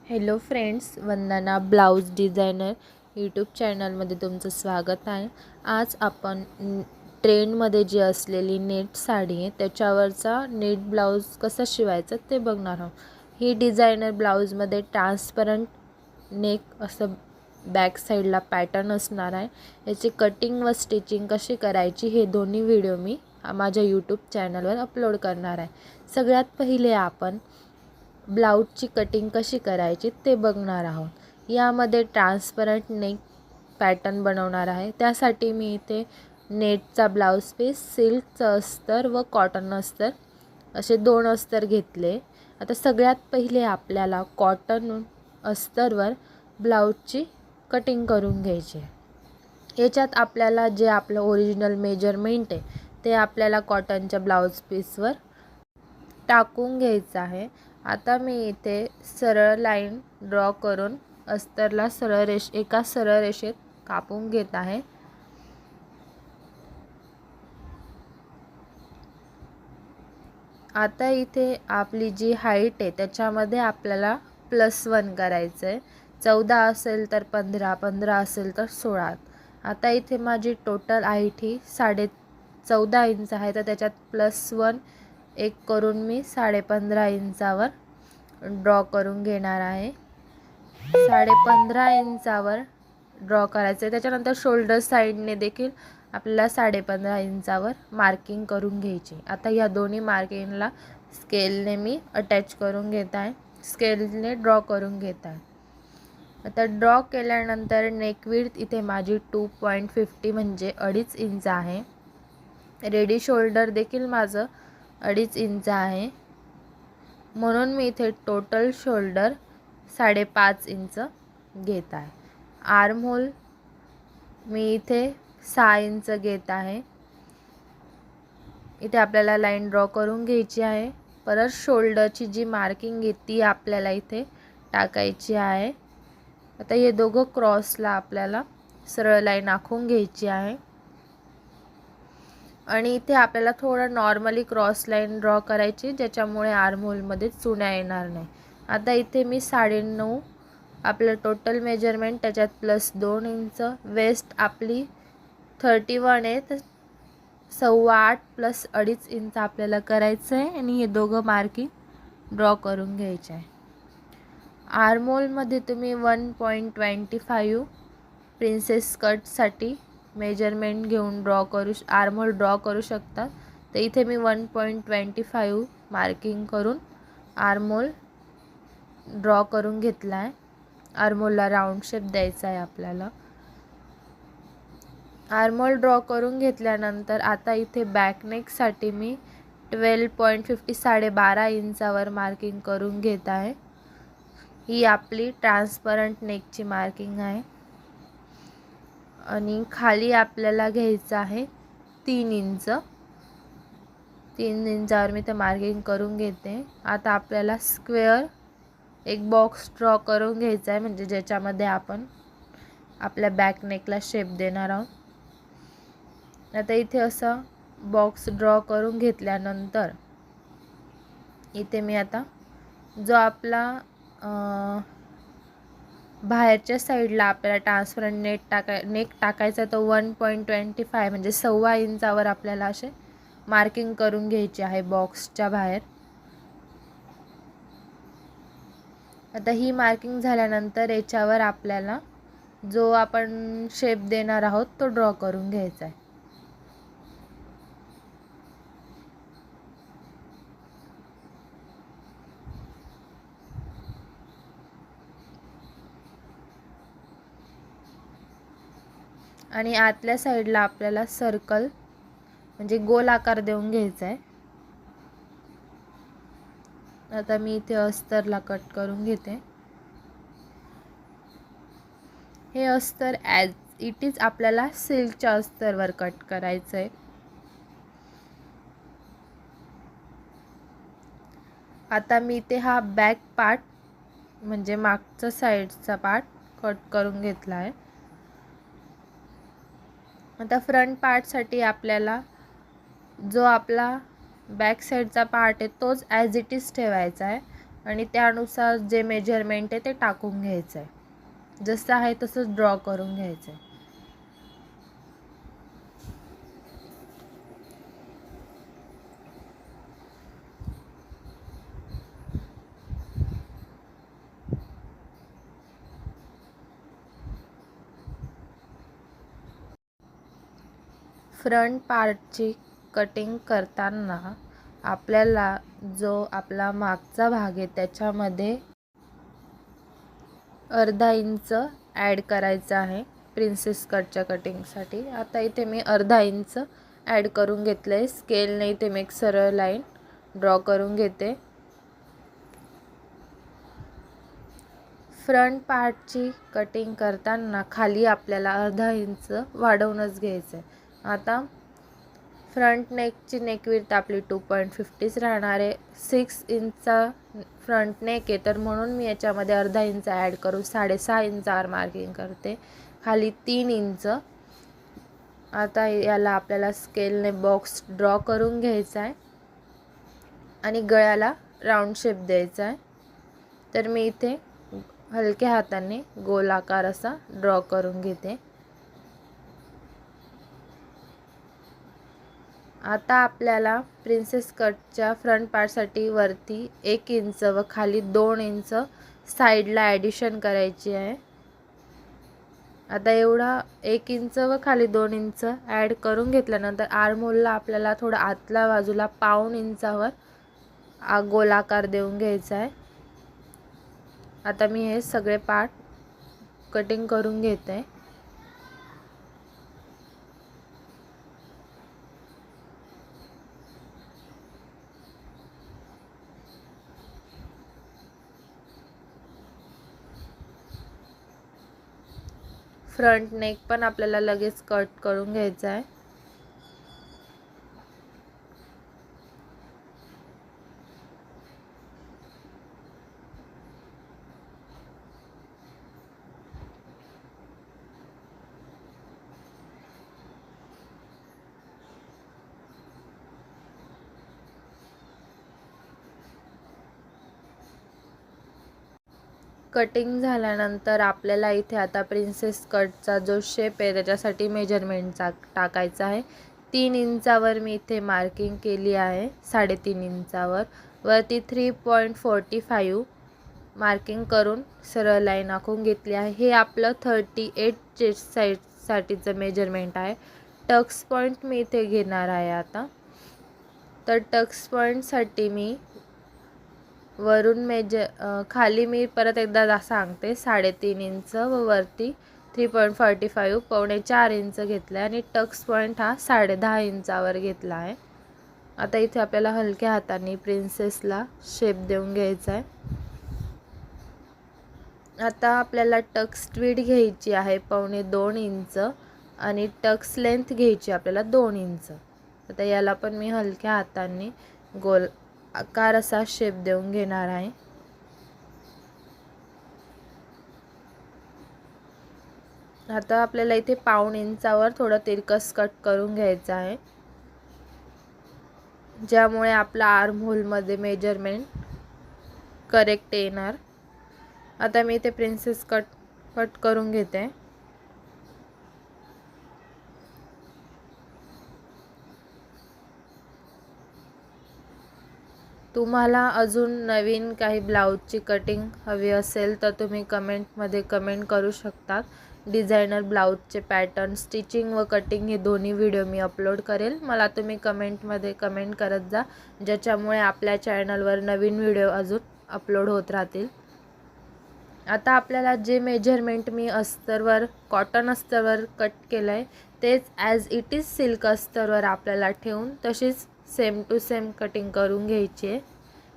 Hello friends, वंदना blouse designer YouTube चॅनलमध्ये तुमचं स्वागत आहे। आज आपण ट्रेंडमध्ये जी असलेली नेट साडी आहे त्याच्यावरचा नेट ब्लाऊज कसा शिवायचा ते बघणार आहोत। ही डिझायनर ब्लाऊजमध्ये ट्रान्सपरंट नेक असं बॅक साईडला पॅटर्न असणार आहे। याची कटिंग व स्टिचिंग कशी करायची हे दोन्ही व्हिडिओ मी माझ्या यूट्यूब चॅनलवर अपलोड करणार आहे। सगळ्यात पहिले आपण ब्लाऊजची कटिंग कशी करायची ते बघणार आहोत। यामध्ये ट्रान्सपरंट नेक पॅटर्न बनवणार आहे। त्यासाठी मी इथे नेटचा ब्लाऊज पीस, सिल्कचं अस्तर व कॉटन अस्तर असे 2 अस्तर घेतले। आता सगळ्यात पहिले आपल्याला कॉटन अस्तरवर ब्लाऊजची कटिंग करून घ्यायची आहे। याच्यात आपल्याला जे आपलं ओरिजिनल मेजरमेंट आहे ते आपल्याला कॉटनच्या ब्लाऊज पीसवर टाकून घ्यायचं आहे। आता मी इथे सरळ लाईन ड्रॉ करून अस्तरला एका सरळ रेषेत कापून घेत आहे। आता इथे आपली जी हाईट आहे त्याच्यामध्ये आपल्याला +1 करायचं आहे। 14 असेल तर 15, 15 असेल तर 16। आता इथे माझी टोटल हाईट ही 14.5 इंच आहे, तर त्याच्यात +1 एक करून मी 15.5 इंचावर ड्रॉ करून घेणार आहे। 15.5 इंचावर ड्रॉ करायचं आहे। त्याच्यानंतर शोल्डर साईडने देखील आपल्याला 15.5 इंचावर मार्किंग करून घ्यायची। आता या दोन्ही मार्किंगला स्केलने मी अटॅच करून घेत आहे, स्केलने ड्रॉ करून घेत आहे। आता ड्रॉ केल्यानंतर नेक विड्थ इथे माझी 2.50 म्हणजे 2.5 इंच आहे। रेडी शोल्डर देखील माझं 2.5 इंच आहे, म्हणून मी इथे टोटल शोल्डर 5.5 इंच घेत आहे। आर्म होल मी इथे 6 इंच घेत आहे। इथे आपल्याला लाईन ड्रॉ करून घ्यायची आहे। परत शोल्डरची जी मार्किंग आहे ती आपल्याला इथे टाकायची आहे। आता हे दोघं क्रॉसला आपल्याला सरळ लाईन आखून घ्यायची आहे आणि इथे आपल्याला थोडं नॉर्मली क्रॉस लाईन ड्रॉ करायची, ज्याच्यामुळे आर्म होलमध्ये चुण्या येणार नाही। आता इथे मी 9.5 आपलं टोटल मेजरमेंट, त्याच्यात +2 इंच, वेस्ट आपली 31 आहे तर 8.25 + 2.5 इंच आपल्याला करायचं आहे आणि हे दोघं मार्किंग ड्रॉ करून घ्यायचे आहे। आर्म होलमध्ये तुम्ही 1.25 प्रिन्सेस कटसाठी मेजरमेंट घेऊन आर्म होल ड्रॉ करू शकता। तर इथे मी 1.25 मार्किंग करून आर्म होल ड्रॉ करून घेतला आहे। आर्म होलला राऊंड शेप द्यायचा आहे आपल्याला। आर्म होल ड्रॉ करून घेतल्यानंतर आता इथे बॅक नेकसाठी मी 12.50 12.5 इंचावर मार्किंग करून घेत आहे। ही आपली ट्रान्सपरंट नेकची मार्किंग आहे आणि खाली आपल्याला घ्यायचं आहे 3 इंच। 3 इंचावर मी ते मार्किंग करून घेते। आता आपल्याला स्क्वेअर एक बॉक्स ड्रॉ करून घ्यायचा आहे, म्हणजे ज्याच्यामध्ये आपण आपल्या बॅक नेकला शेप देणार आहोत। आता इथे असं बॉक्स ड्रॉ करून घेतल्यानंतर इथे मी आता जो आपला बाहेरच्या साईडला आपल्याला ट्रान्सपरंट नेक टाकायचा तो 1.25 म्हणजे 1.25 इंचावर आपल्याला असे मार्किंग करून घ्यायची आहे बॉक्सच्या बाहेर। आता ही मार्किंग झाल्यानंतर याच्यावर आपल्याला जो आपण शेप देणार आहोत तो ड्रॉ करून घ्यायचा आहे। आणि आतल्या साईडला आपल्याला सर्कल म्हणजे गोल आकार देऊन घ्यायचा आहे। आता मी इथे अस्तरला कट करून घेते। हे अस्तर ॲज इट इज आपल्याला सिल्कच्या अस्तरवर कट करायचं आहे। आता मी इथे हा बॅक पार्ट म्हणजे मागचा साईडचा पार्ट कट करून घेतला आहे। आता फ्रंट पार्टसाठी आपल्याला जो आपला बॅक साईडचा पार्ट आहे तोच ॲज इट इज ठेवायचा आहे आणि त्यानुसार जे मेजरमेंट आहे ते टाकून घ्यायचं आहे. जसं आहे तसंच ड्रॉ करून घ्यायचं आहे. फ्रंट पार्टची कटिंग करताना आपल्याला जो आपला मागचा भाग आहे त्याच्यामध्ये अर्धा इंच ॲड करायचा आहे प्रिन्सेस कटच्या कटिंगसाठी. आता इथे मी अर्धा इंच ॲड करून घेतलं आहे. स्केलने इथे मी एक सरळ लाईन ड्रॉ करून घेते. फ्रंट पार्टची कटिंग करताना खाली आपल्याला अर्धा इंच वाढवूनच घ्यायचं आहे. आता फ्रंट नेकची नेक विड्थ आपली 2.50 राहणार आहे. 6 इंचचा फ्रंट नेक आहे तर म्हणून मी याच्यामध्ये अर्धा इंच ॲड करून 6.5 इंचावर मार्किंग करते. खाली 3 इंच. आता याला आपल्याला स्केलने बॉक्स ड्रॉ करून घ्यायचा आहे आणि गळ्याला राऊंड शेप द्यायचा आहे. तर मी इथे हलक्या हाताने गोलाकार असा ड्रॉ करून घेते. आता आपल्याला प्रिन्सेस कटच्या फ्रंट पार्टसाठी वरती 1 इंच व खाली 2 इंच साईडला ॲडिशन करायची आहे. आता एवढा 1 इंच व खाली 2 इंच ॲड करून घेतल्यानंतर आर्महोलला आपल्याला थोडं आतल्या बाजूला 1/2 इंचावर गोलाकार देऊन घ्यायचा आहे. आता मी हे सगळे पार्ट कटिंग करून घेते. फ्रंट नेक पण आपल्याला लगेच कट करून घ्यायचा आहे. कटिंग झाल्यानंतर आपल्याला इथे आता प्रिन्सेस कटचा जो शेप आहे त्याच्यासाठी मेजरमेंटचा टाकायचा आहे. 3 इंचावर मी इथे मार्किंग केली आहे. 3.5 इंचावर वरती 3.45 मार्किंग करून सरळ लाईन आखून घेतली आहे. हे आपलं 38 चेस्ट साईडसाठीचं मेजरमेंट आहे. टक्स पॉईंट मी इथे घेणार आहे आता. तर टक्स पॉईंटसाठी मी वरून खाली मी परत एकदा सांगते 3.5 इंच व वरती 3.45 4 इंच घेतलं आहे आणि टक्स पॉईंट हा 10.5 इंचावर घेतला आहे. आता इथे आपल्याला हलक्या हाताने प्रिन्सेसला शेप देऊन घ्यायचा आहे. आता आपल्याला टक्स विड्थ घ्यायची आहे 2.25 इंच आणि टक्स लेंथ घ्यायची आपल्याला 2 इंच. आता याला पण मी हलक्या हाताने गोल आकार असा शेप देऊन घेणार आहे. आता आपल्याला इथे 1/2 इंचावर थोडं तिरकस कट करून घ्यायचं आहे, ज्यामुळे आपला आर्महोलमध्ये मेजरमेंट करेक्ट येणार. आता मी इथे प्रिन्सेस कट करून घेते. तुम्हाला अजून नवीन काही ब्लाऊजची कटिंग हवी असेल तर तुम्ही कमेंटमध्ये कमेंट करू शकतात. डिझायनर ब्लाऊजचे पॅटर्न, स्टिचिंग व कटिंग हे दोन्ही व्हिडिओ मी अपलोड करेल. मला तुम्ही कमेंटमध्ये कमेंट करत जा, ज्याच्यामुळे आपल्या चॅनलवर नवीन व्हिडिओ अजून अपलोड होत राहतील. आता आपल्याला जे मेजरमेंट मी अस्तरवर कॉटन अस्तरवर कट केलं आहे तेच ॲज इट इज सिल्क अस्तरवर आपल्याला ठेवून तशीच सेम टू सेम कटिंग करून घ्यायची आहे.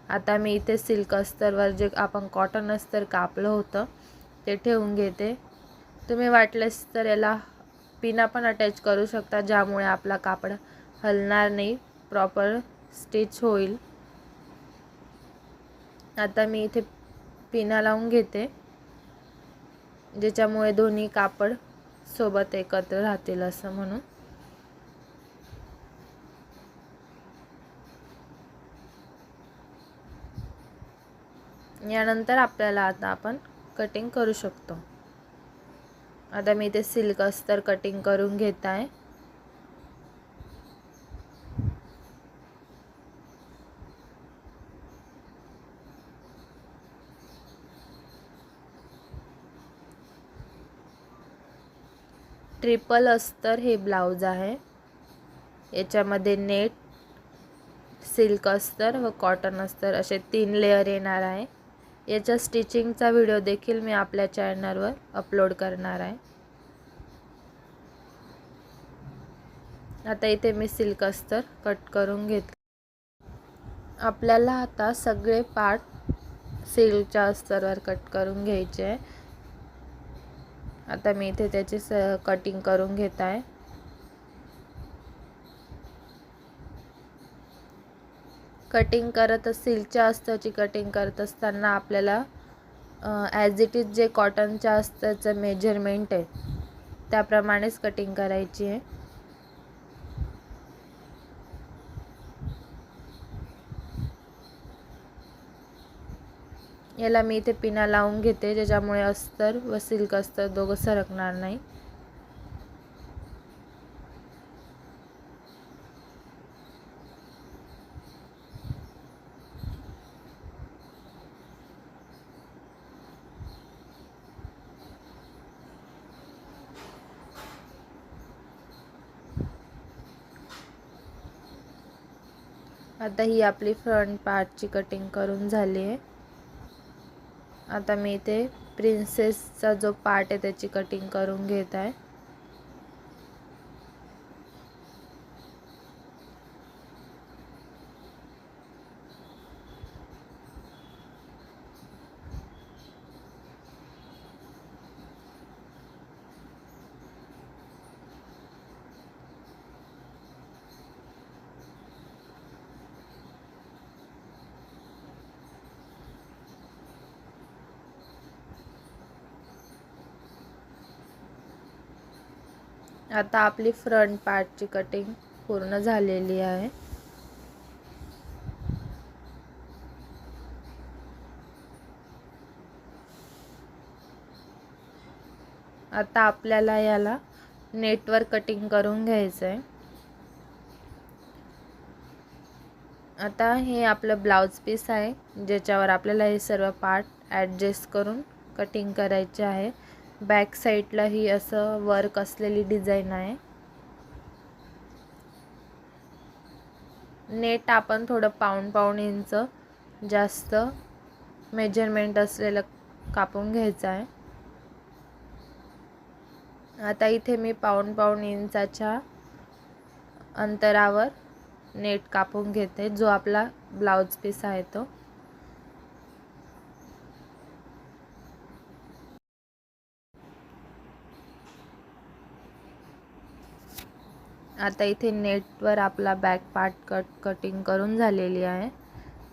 आता मी इथे सिल्क अस्तरवर जे आपण कॉटन अस्तर कापलं होतं ते ठेवून घेते. तुम्ही वाटलेस तर याला पिना पण अटॅच करू शकता, ज्यामुळे आपला कापड हलणार नाही, प्रॉपर स्टिच होईल. आता मी इथे पिना लावून घेते, ज्याच्यामुळे दोन्ही कापड सोबत एकत्र राहतील असं म्हणून. यानंतर आपल्याला आता आपण कटिंग करू शकतो। आता मी इथे सिल्क अस्तर कटिंग करून घेत आहे। ट्रिपल अस्तर हे ब्लाउज आहे। याच्यामध्ये नेट, सिल्क अस्तर व कॉटन अस्तर असे 3 लेयर येणार आहे। याच्या स्टिचिंगचा व्हिडिओ देखील मी आपल्या चॅनलवर अपलोड करणार आहे। आता इथे मी सिल्क अस्तर कट करून घेतले। आपल्याला आता सगळे पार्ट सिल्कच्या अस्तरवर कट करून घ्यायचे आहे। आता मी इथे त्याची कटिंग करून घेत आहे। कटिंग करत सिल्कच्या अस्ताची कटिंग करत असताना आपल्याला ॲज इट इज जे कॉटनच्या अस्ताचं मेजरमेंट आहे त्याप्रमाणेच कटिंग करायची आहे। याला मी इथे पिना लावून घेते, ज्याच्यामुळे अस्तर व सिल्क अस्तर दोघं सरकणार नाही। आता ही आपली फ्रंट पार्टची कटिंग करून झाली आहे। आता मी इथे प्रिन्सेसचा जो पार्ट आहे त्याची कटिंग करून घेत आहे। आता आपली फ्रंट पार्टची कटिंग पूर्ण झालेली आहे। आता आपल्याला याला नेटवर कटिंग करून घ्यायचं आहे। आता हे आपलं ब्लाउज पीस आहे, ज्याच्यावर आपल्याला हे सर्व पार्ट ॲडजस्ट करून कटिंग करायचे आहे। बॅक साईडला ही असं वर्क असलेली डिझाइन आहे। नेट आपण थोडं पाऊण इंच जास्त मेजरमेंट असलेलं कापून घ्यायचं आहे। आता इथे मी पाऊण इंचाच्या अंतरावर नेट कापून घेते, जो आपला ब्लाउज पीस आहे तो। आता इथे नेटवर आपला बॅक पार्ट कटिंग करून झालेली आहे।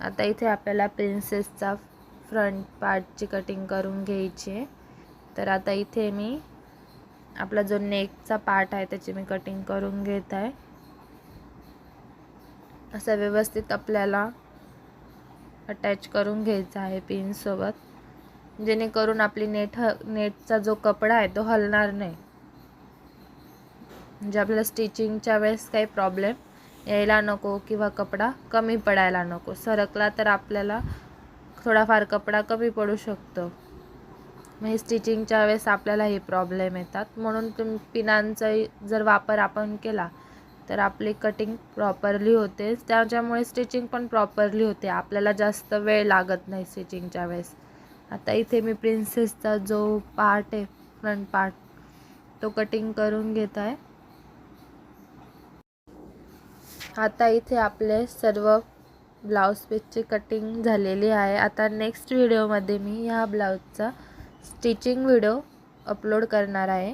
आता इथे आपल्याला प्रिन्सेसचा फ्रंट पार्टची कटिंग करून घ्यायची आहे। तर आता इथे मी आपला जो नेकचा पार्ट आहे त्याची मी कटिंग करून घेत आहे। असं व्यवस्थित आपल्याला अटॅच करून घ्यायचं आहे पिन सोबत, जेणेकरून आपली नेटचा जो कपडा आहे तो हलणार नाही। म्हणजे आपल्याला स्टिचिंगच्या वेळेस काही प्रॉब्लेम यायला नको किंवा कपडा कमी पडायला नको। सरकला तर आपल्याला थोडाफार कपडा कमी पडू शकतो। मग स्टिचिंगच्या वेळेस आपल्याला हे प्रॉब्लेम येतात। म्हणून पिनांचा जर वापर आपण केला तर आपली कटिंग प्रॉपरली होते, त्याच्यामुळे स्टिचिंग पण प्रॉपरली होते। आपल्याला जास्त वेळ लागत नाही स्टिचिंगच्या वेळेस। आता इथे मी प्रिन्सेसचा जो पार्ट आहे फ्रंट पार्ट तो कटिंग करून घेत आहे। आता इथे आपले सर्व ब्लाउज पीसची कटिंग झालेली आहे। आता नेक्स्ट व्हिडिओमध्ये मी ह्या ब्लाउजचा स्टिचिंग व्हिडिओ अपलोड करणार आहे।